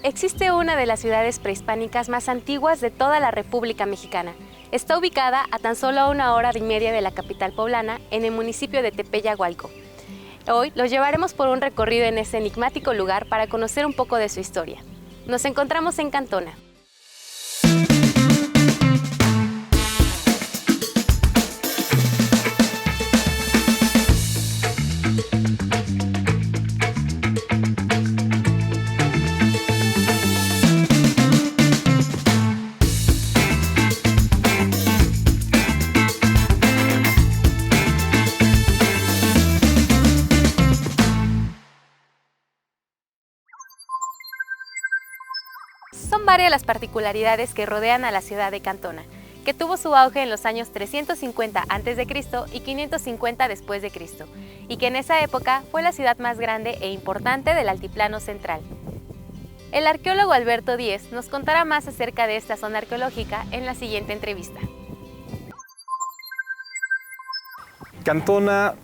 existe una de las ciudades prehispánicas más antiguas de toda la República Mexicana. Está ubicada a tan solo a 1 hora y media de la capital poblana, en el municipio de Tepeyagualco. Hoy los llevaremos por un recorrido en este enigmático lugar para conocer un poco de su historia. Nos encontramos en Cantona. Son varias las particularidades que rodean a la ciudad de Cantona, que tuvo su auge en los años 350 a.C. y 550 después de Cristo, y que en esa época fue la ciudad más grande e importante del altiplano central. El arqueólogo Alberto Díez nos contará más acerca de esta zona arqueológica en la siguiente entrevista. Cantona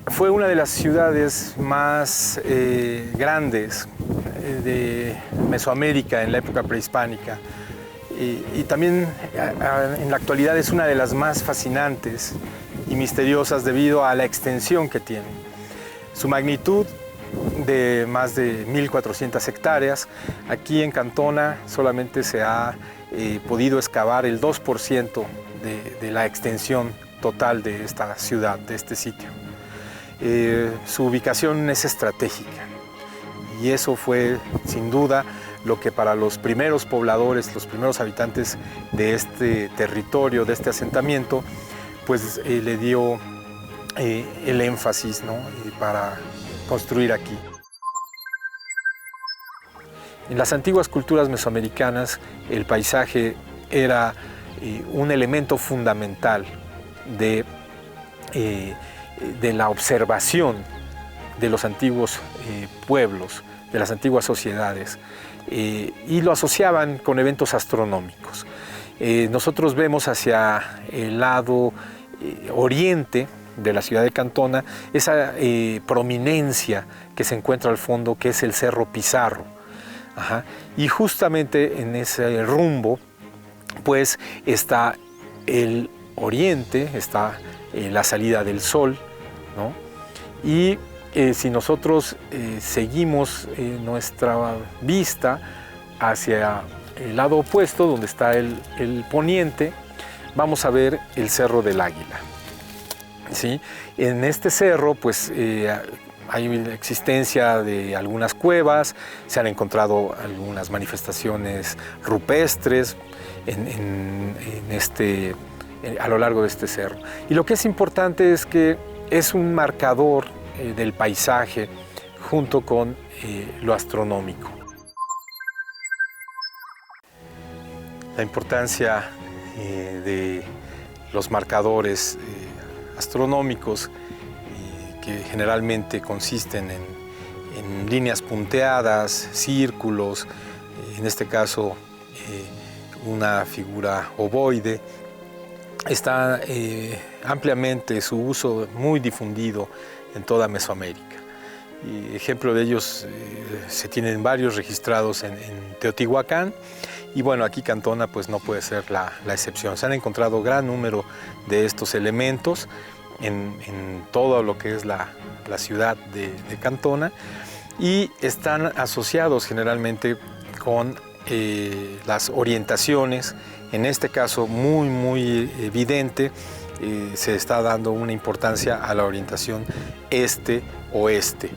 fue una de las ciudades más grandes de Mesoamérica en la época prehispánica y también en la actualidad es una de las más fascinantes y misteriosas debido a la extensión que tiene. Su magnitud de más de 1.400 hectáreas, aquí en Cantona solamente se ha podido excavar el 2% de la extensión total de esta ciudad, de este sitio. Su ubicación es estratégica y eso fue sin duda lo que para los primeros pobladores, los primeros habitantes de este territorio, de este asentamiento, pues le dio el énfasis, ¿no? Para construir aquí. En las antiguas culturas mesoamericanas el paisaje era un elemento fundamental de la observación de los antiguos pueblos, de las antiguas sociedades, y lo asociaban con eventos astronómicos. Nosotros vemos hacia el lado oriente de la ciudad de Cantona esa prominencia que se encuentra al fondo, que es el Cerro Pizarro. Ajá. Y justamente en ese rumbo pues está el oriente, está la salida del sol, ¿no? Y si nosotros seguimos nuestra vista hacia el lado opuesto, donde está el poniente, vamos a ver el Cerro del Águila, ¿sí? En este cerro pues hay la existencia de algunas cuevas, se han encontrado algunas manifestaciones rupestres a lo largo de este cerro. Y lo que es importante es que es un marcador del paisaje junto con lo astronómico. La importancia de los marcadores astronómicos que generalmente consisten en líneas punteadas, círculos, en este caso una figura ovoide. Está ampliamente su uso muy difundido en toda Mesoamérica. Y ejemplo de ellos se tienen varios registrados en Teotihuacán, y bueno, aquí Cantona pues no puede ser la excepción. Se han encontrado gran número de estos elementos en todo lo que es la ciudad de Cantona, y están asociados generalmente con las orientaciones. En este caso muy evidente, se está dando una importancia a la orientación este-oeste.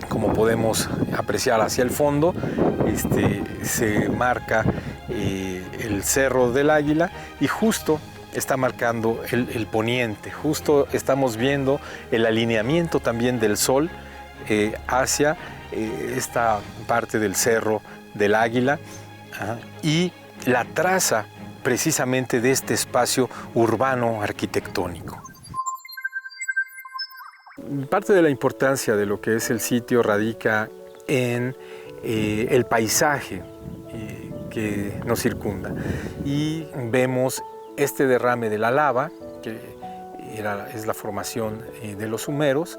Como podemos apreciar hacia el fondo, se marca el Cerro del Águila, y justo está marcando el poniente. Justo estamos viendo el alineamiento también del sol hacia esta parte del Cerro del Águila, y la traza precisamente de este espacio urbano arquitectónico. Parte de la importancia de lo que es el sitio radica en el paisaje que nos circunda, y vemos este derrame de la lava, que es la formación de los sumeros,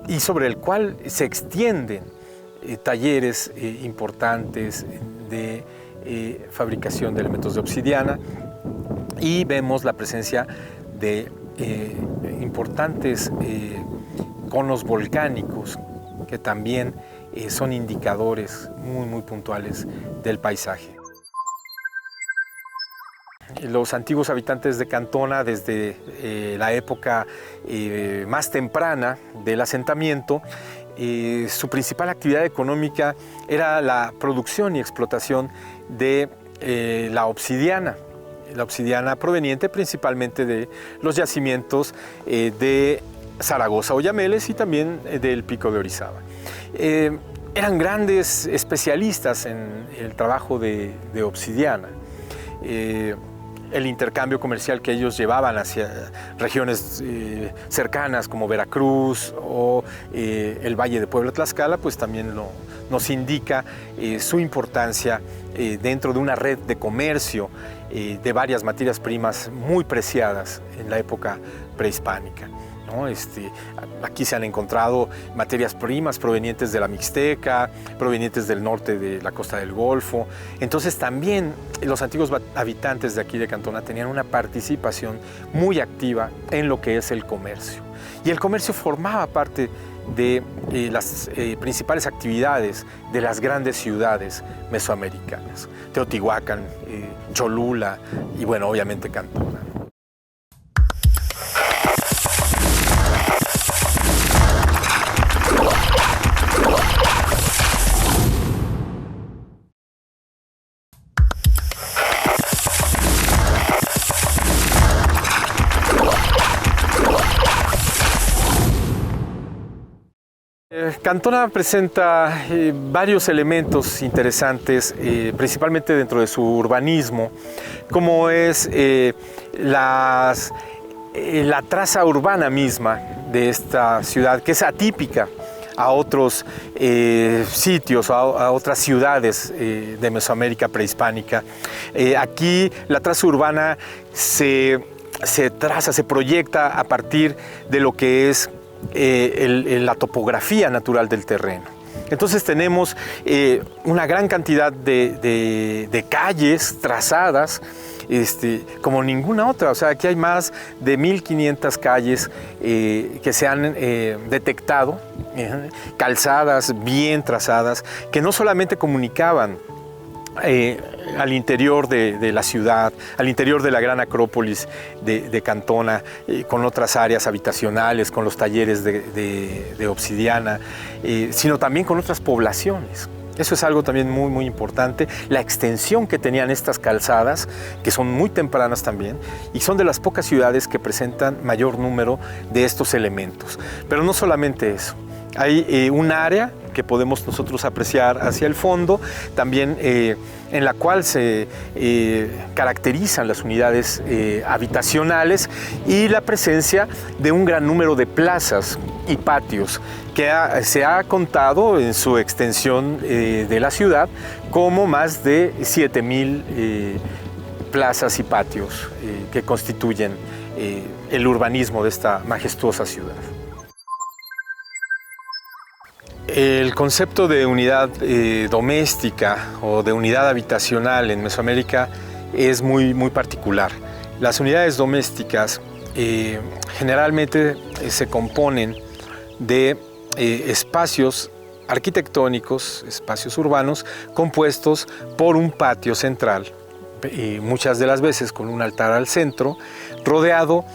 y sobre el cual se extienden talleres importantes de fabricación de elementos de obsidiana, y vemos la presencia de importantes conos volcánicos que también son indicadores muy puntuales del paisaje. Los antiguos habitantes de Cantona, desde la época más temprana del asentamiento, su principal actividad económica era la producción y explotación de la obsidiana proveniente principalmente de los yacimientos de Zaragoza o Yameles y también del Pico de Orizaba. Eran grandes especialistas en el trabajo de obsidiana. El intercambio comercial que ellos llevaban hacia regiones cercanas como Veracruz o el Valle de Puebla-Tlaxcala, pues también nos indica su importancia dentro de una red de comercio de varias materias primas muy preciadas en la época prehispánica, ¿no? Aquí se han encontrado materias primas provenientes de la Mixteca, provenientes del norte de la costa del Golfo. Entonces también los antiguos habitantes de aquí de Cantona tenían una participación muy activa en lo que es el comercio. Y el comercio formaba parte de las principales actividades de las grandes ciudades mesoamericanas: Teotihuacán, Cholula y bueno, obviamente Cantona. Cantona presenta varios elementos interesantes, principalmente dentro de su urbanismo, como es la traza urbana misma de esta ciudad, que es atípica a otros sitios, a otras ciudades de Mesoamérica prehispánica. Aquí la traza urbana se proyecta a partir de lo que es la topografía natural del terreno. Entonces tenemos una gran cantidad de calles trazadas como ninguna otra. O sea, aquí hay más de 1500 calles que se han detectado, calzadas bien trazadas, que no solamente comunicaban al interior de la ciudad, al interior de la gran acrópolis de Cantona, con otras áreas habitacionales, con los talleres de obsidiana, sino también con otras poblaciones. Eso es algo también muy importante, la extensión que tenían estas calzadas, que son muy tempranas también, y son de las pocas ciudades que presentan mayor número de estos elementos. Pero no solamente eso, hay un área que podemos nosotros apreciar hacia el fondo, también en la cual se caracterizan las unidades habitacionales y la presencia de un gran número de plazas y patios que se ha contado en su extensión de la ciudad como más de 7000 plazas y patios que constituyen el urbanismo de esta majestuosa ciudad. El concepto de unidad doméstica o de unidad habitacional en Mesoamérica es muy particular. Las unidades domésticas generalmente se componen de espacios arquitectónicos, espacios urbanos, compuestos por un patio central, muchas de las veces con un altar al centro, rodeado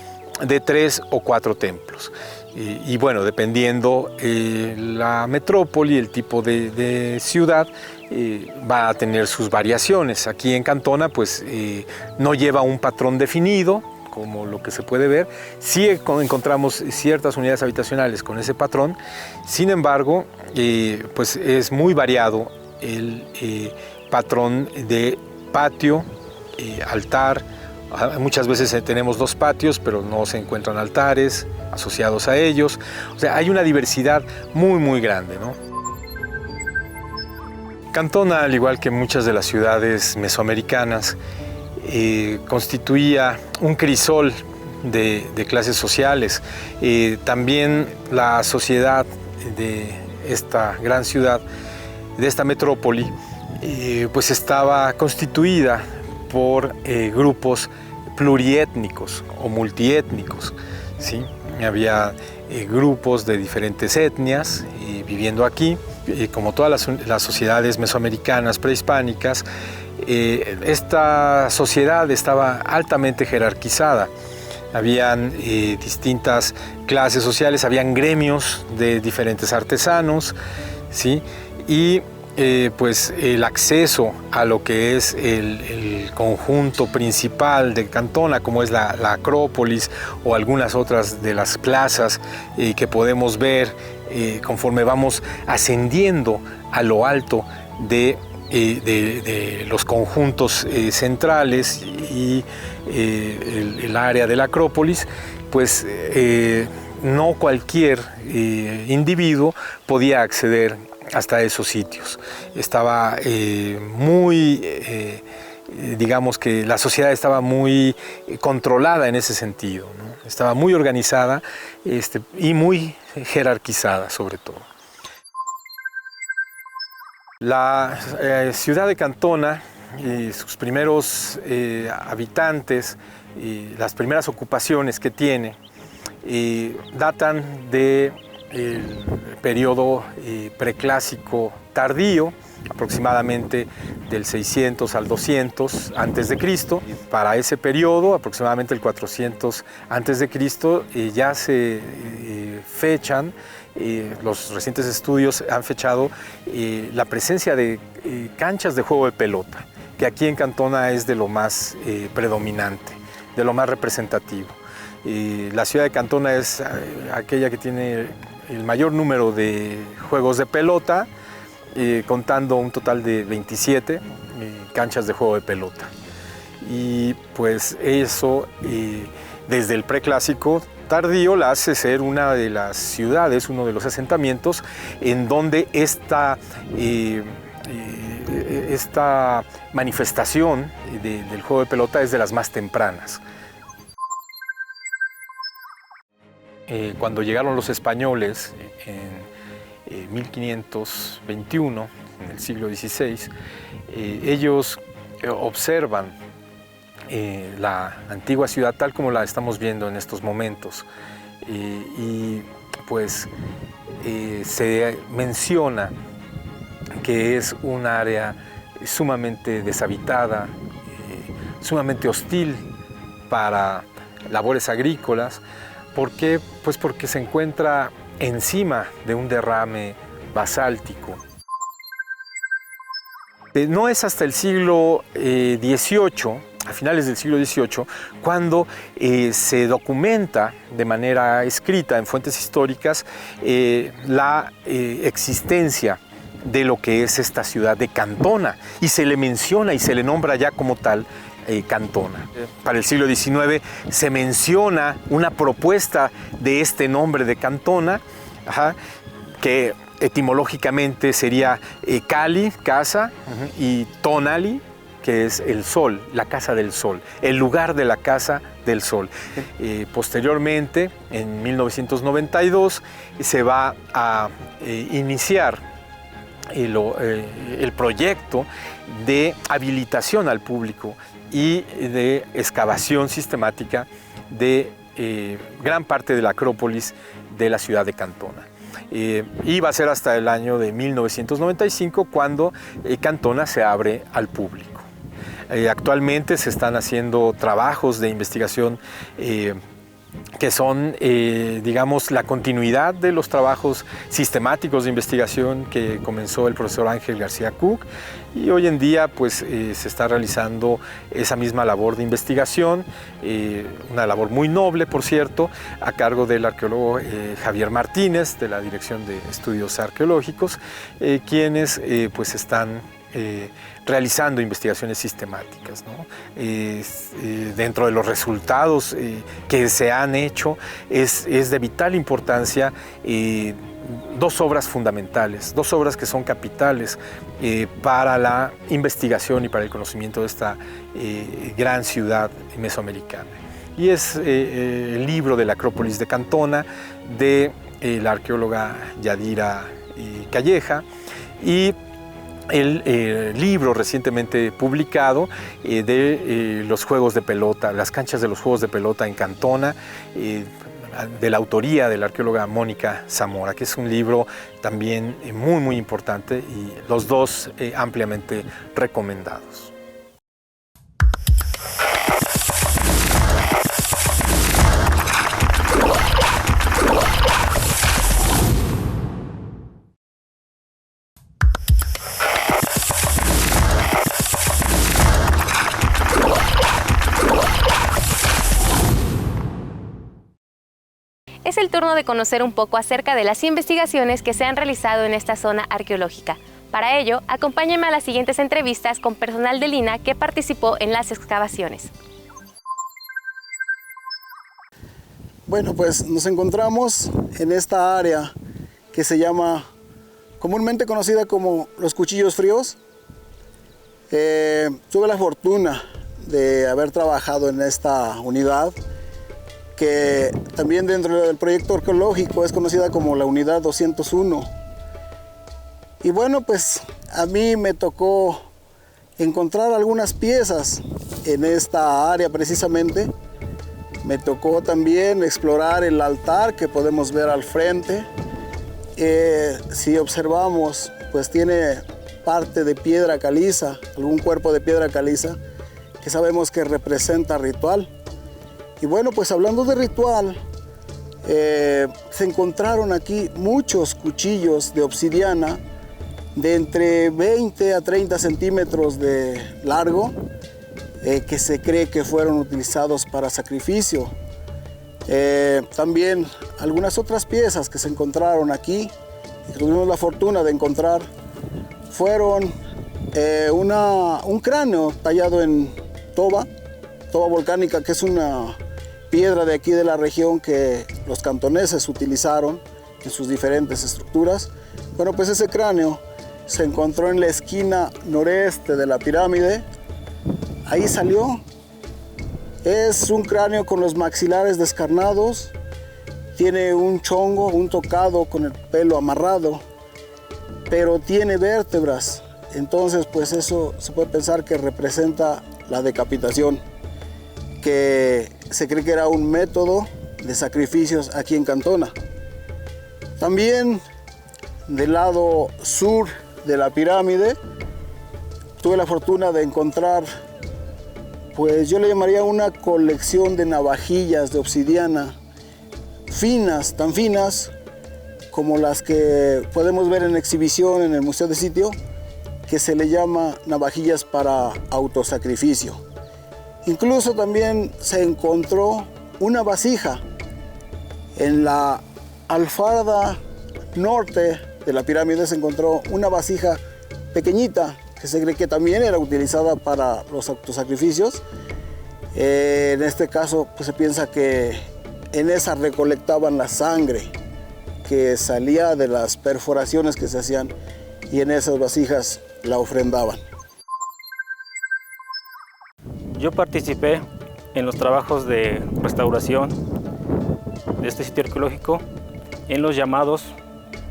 de 3 o 4 templos. Y bueno, dependiendo la metrópoli, el tipo de ciudad, va a tener sus variaciones. Aquí en Cantona pues no lleva un patrón definido, como lo que se puede ver. Sí encontramos ciertas unidades habitacionales con ese patrón, sin embargo, pues es muy variado el patrón de patio, altar. Muchas veces tenemos 2 patios, pero no se encuentran altares asociados a ellos. O sea, hay una diversidad muy grande, ¿no? Cantona, al igual que muchas de las ciudades mesoamericanas, constituía un crisol de clases sociales. También la sociedad de esta gran ciudad de esta metrópoli pues estaba constituida por grupos pluriétnicos o multiétnicos, ¿sí? Había grupos de diferentes etnias viviendo aquí. Como todas las sociedades mesoamericanas prehispánicas, esta sociedad estaba altamente jerarquizada. Habían distintas clases sociales, habían gremios de diferentes artesanos, ¿sí? Y pues el acceso a lo que es el conjunto principal de Cantona, como es la Acrópolis o algunas otras de las plazas que podemos ver conforme vamos ascendiendo a lo alto de los conjuntos centrales y el área de la Acrópolis, pues no cualquier individuo podía acceder hasta esos sitios. Estaba digamos que la sociedad estaba muy controlada en ese sentido, ¿no? Estaba muy organizada y muy jerarquizada sobre todo. La ciudad de Cantona y sus primeros habitantes y las primeras ocupaciones que tiene datan del periodo preclásico tardío, aproximadamente del 600 al 200 antes de Cristo. Para ese periodo, aproximadamente el 400 antes de Cristo, ya se fechan, los recientes estudios han fechado la presencia de canchas de juego de pelota, que aquí en Cantona es de lo más predominante, de lo más representativo. La ciudad de Cantona es aquella que tiene el mayor número de juegos de pelota, contando un total de 27 canchas de juego de pelota. Y pues eso, desde el preclásico tardío, la hace ser una de las ciudades, uno de los asentamientos en donde esta manifestación del juego de pelota es de las más tempranas. Cuando llegaron los españoles en 1521, en el siglo XVI, ellos observan la antigua ciudad tal como la estamos viendo en estos momentos, y pues se menciona que es un área sumamente deshabitada, sumamente hostil para labores agrícolas. ¿Por qué? Pues porque se encuentra encima de un derrame basáltico. No es hasta el siglo XVIII, a finales del siglo XVIII, cuando se documenta de manera escrita en fuentes históricas la existencia de lo que es esta ciudad de Cantona, y se le menciona y se le nombra ya como tal Cantona. Para el siglo XIX se menciona una propuesta de este nombre de Cantona, que etimológicamente sería Cali, casa, y Tonali, que es el sol, la casa del sol, el lugar de la casa del sol. Posteriormente, en 1992, se va a iniciar el proyecto de habilitación al público y de excavación sistemática de gran parte de la Acrópolis de la ciudad de Cantona. Y va a ser hasta el año de 1995 cuando Cantona se abre al público. Actualmente se están haciendo trabajos de investigación que son, digamos, la continuidad de los trabajos sistemáticos de investigación que comenzó el profesor Ángel García Cook, y hoy en día pues se está realizando esa misma labor de investigación, una labor muy noble, por cierto, a cargo del arqueólogo Javier Martínez, de la Dirección de Estudios Arqueológicos, quienes pues están realizando investigaciones sistemáticas, ¿no? Dentro de los resultados que se han hecho es de vital importancia dos obras fundamentales, dos obras que son capitales para la investigación y para el conocimiento de esta gran ciudad mesoamericana. Y es el libro de la Acrópolis de Cantona, de la arqueóloga Yadira Calleja, y el libro recientemente publicado de los juegos de pelota, las canchas de los juegos de pelota en Cantona, de la autoría de la arqueóloga Mónica Zamora, que es un libro también muy importante, y los dos ampliamente recomendados. Es el turno de conocer un poco acerca de las investigaciones que se han realizado en esta zona arqueológica. Para ello, acompáñenme a las siguientes entrevistas con personal del INAH que participó en las excavaciones. Bueno, pues nos encontramos en esta área que se llama, comúnmente conocida como los Cuchillos Fríos. Tuve la fortuna de haber trabajado en esta unidad, que también dentro del proyecto arqueológico es conocida como la unidad 201. Y bueno, pues a mí me tocó encontrar algunas piezas en esta área precisamente. Me tocó también explorar el altar que podemos ver al frente. Si observamos, pues tiene parte de piedra caliza, algún cuerpo de piedra caliza que sabemos que representa ritual. Y bueno, pues hablando de ritual, se encontraron aquí muchos cuchillos de obsidiana de entre 20 a 30 centímetros de largo, que se cree que fueron utilizados para sacrificio. También algunas otras piezas que se encontraron aquí, y que tuvimos la fortuna de encontrar, fueron un cráneo tallado en toba volcánica, que es una piedra de aquí de la región que los cantoneses utilizaron en sus diferentes estructuras. Bueno, pues ese cráneo se encontró en la esquina noreste de la pirámide. Ahí salió. Es un cráneo con los maxilares descarnados. Tiene un chongo, un tocado con el pelo amarrado, pero tiene vértebras. Entonces, pues eso se puede pensar que representa la decapitación, que se cree que era un método de sacrificios aquí en Cantona. También del lado sur de la pirámide tuve la fortuna de encontrar, pues yo le llamaría una colección de navajillas de obsidiana finas, tan finas como las que podemos ver en exhibición en el Museo de Sitio, que se le llama navajillas para autosacrificio. Incluso también se encontró una vasija en la alfarda norte de la pirámide. Se encontró una vasija pequeñita que se cree que también era utilizada para los autosacrificios. En este caso, pues se piensa que en esa recolectaban la sangre que salía de las perforaciones que se hacían, y en esas vasijas la ofrendaban. Yo participé en los trabajos de restauración de este sitio arqueológico en los llamados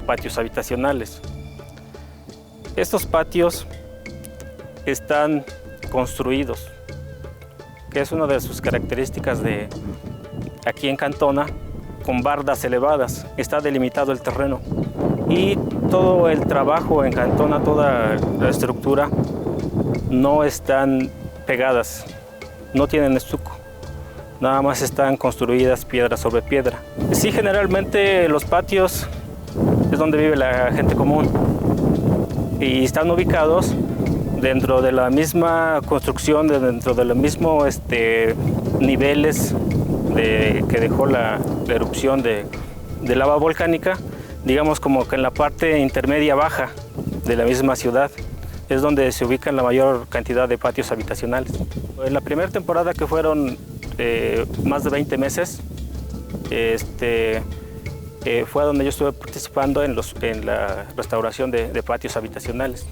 patios habitacionales. Estos patios están construidos, que es una de sus características de aquí en Cantona, con bardas elevadas. Está delimitado el terreno y todo el trabajo en Cantona, toda la estructura, no están pegadas, no tienen estuco, nada más están construidas piedra sobre piedra. Sí, generalmente los patios es donde vive la gente común y están ubicados dentro de la misma construcción, dentro de los mismos niveles que dejó la erupción de lava volcánica, digamos como que en la parte intermedia baja de la misma ciudad es donde se ubican la mayor cantidad de patios habitacionales. En la primera temporada, que fueron más de 20 meses, fue donde yo estuve participando en la restauración de patios habitacionales.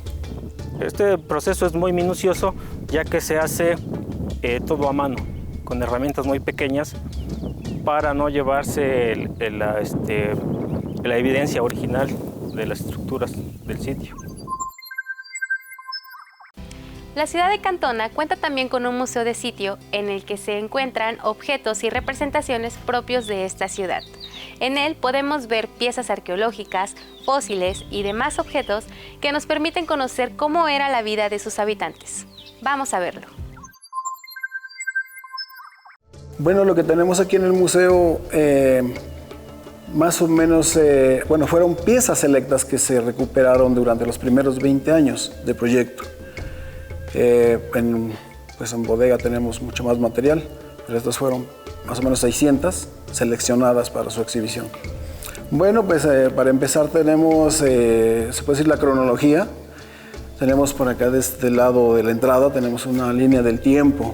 Este proceso es muy minucioso, ya que se hace todo a mano, con herramientas muy pequeñas, para no llevarse la evidencia original de las estructuras del sitio. La ciudad de Cantona cuenta también con un museo de sitio en el que se encuentran objetos y representaciones propios de esta ciudad. En él podemos ver piezas arqueológicas, fósiles y demás objetos que nos permiten conocer cómo era la vida de sus habitantes. Vamos a verlo. Bueno, lo que tenemos aquí en el museo, más o menos, fueron piezas selectas que se recuperaron durante los primeros 20 años de proyecto. En bodega tenemos mucho más material, pero estas fueron más o menos 600 seleccionadas para su exhibición. Bueno, pues para empezar tenemos, se puede decir, la cronología. Tenemos por acá, de este lado de la entrada, tenemos una línea del tiempo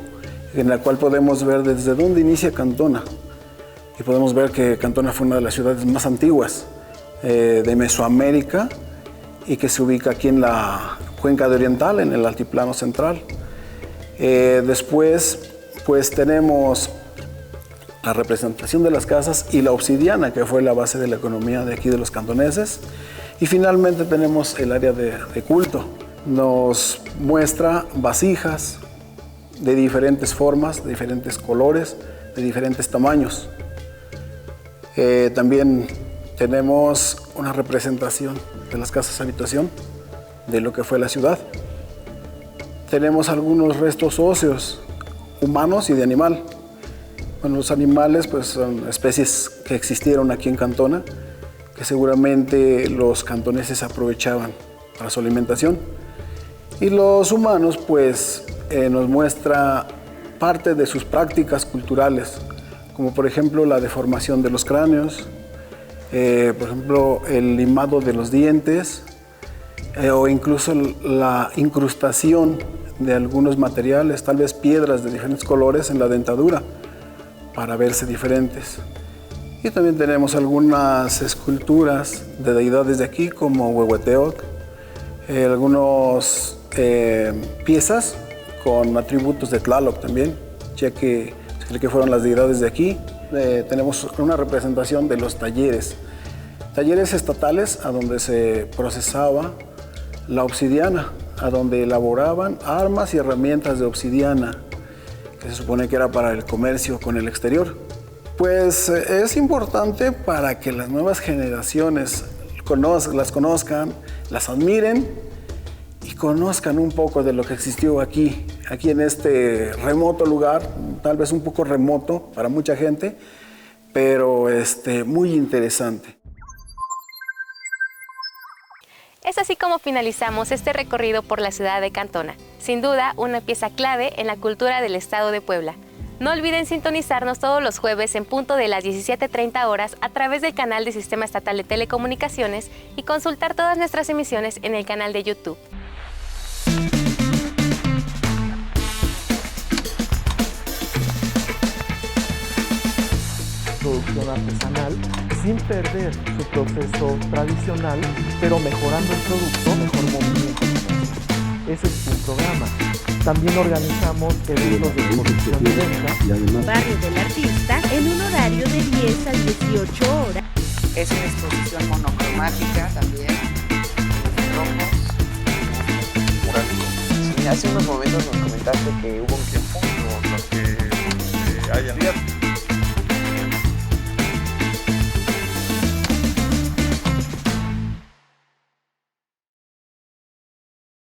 en la cual podemos ver desde dónde inicia Cantona. Y podemos ver que Cantona fue una de las ciudades más antiguas de Mesoamérica y que se ubica aquí en la cuenca de Oriental, en el altiplano central. Después, pues tenemos la representación de las casas y la obsidiana, que fue la base de la economía de aquí de los cantoneses. Y finalmente tenemos el área de culto. Nos muestra vasijas de diferentes formas, de diferentes colores, de diferentes tamaños. También tenemos una representación de las casas habitación, de lo que fue la ciudad. Tenemos algunos restos óseos, humanos y de animal. Bueno, los animales pues son especies que existieron aquí en Cantona, que seguramente los cantoneses aprovechaban para su alimentación. Y los humanos pues nos muestra parte de sus prácticas culturales, como por ejemplo la deformación de los cráneos, por ejemplo el limado de los dientes, o incluso la incrustación de algunos materiales, tal vez piedras de diferentes colores en la dentadura, para verse diferentes. Y también tenemos algunas esculturas de deidades de aquí, como Huehueteotl, algunas piezas con atributos de Tlaloc también, ya que se cree que fueron las deidades de aquí. Tenemos una representación de los talleres estatales a donde se procesaba la obsidiana, a donde elaboraban armas y herramientas de obsidiana, que se supone que era para el comercio con el exterior. Pues es importante para que las nuevas generaciones las conozcan, las admiren y conozcan un poco de lo que existió aquí en este remoto lugar, tal vez un poco remoto para mucha gente, pero muy interesante. Es así como finalizamos este recorrido por la ciudad de Cantona. Sin duda, una pieza clave en la cultura del estado de Puebla. No olviden sintonizarnos todos los jueves en punto de las 17:30 horas a través del canal del Sistema Estatal de Telecomunicaciones y consultar todas nuestras emisiones en el canal de YouTube. Producción artesanal sin perder su proceso tradicional, pero mejorando el producto, mejor movimiento. Ese es un programa. También organizamos eventos de exposición y venta. Barrio del Artista en un horario de 10 a 18 horas. Es una exposición monocromática también, rojos. Sí, hace unos momentos nos comentaste que hubo un tiempo los que hay abiertos.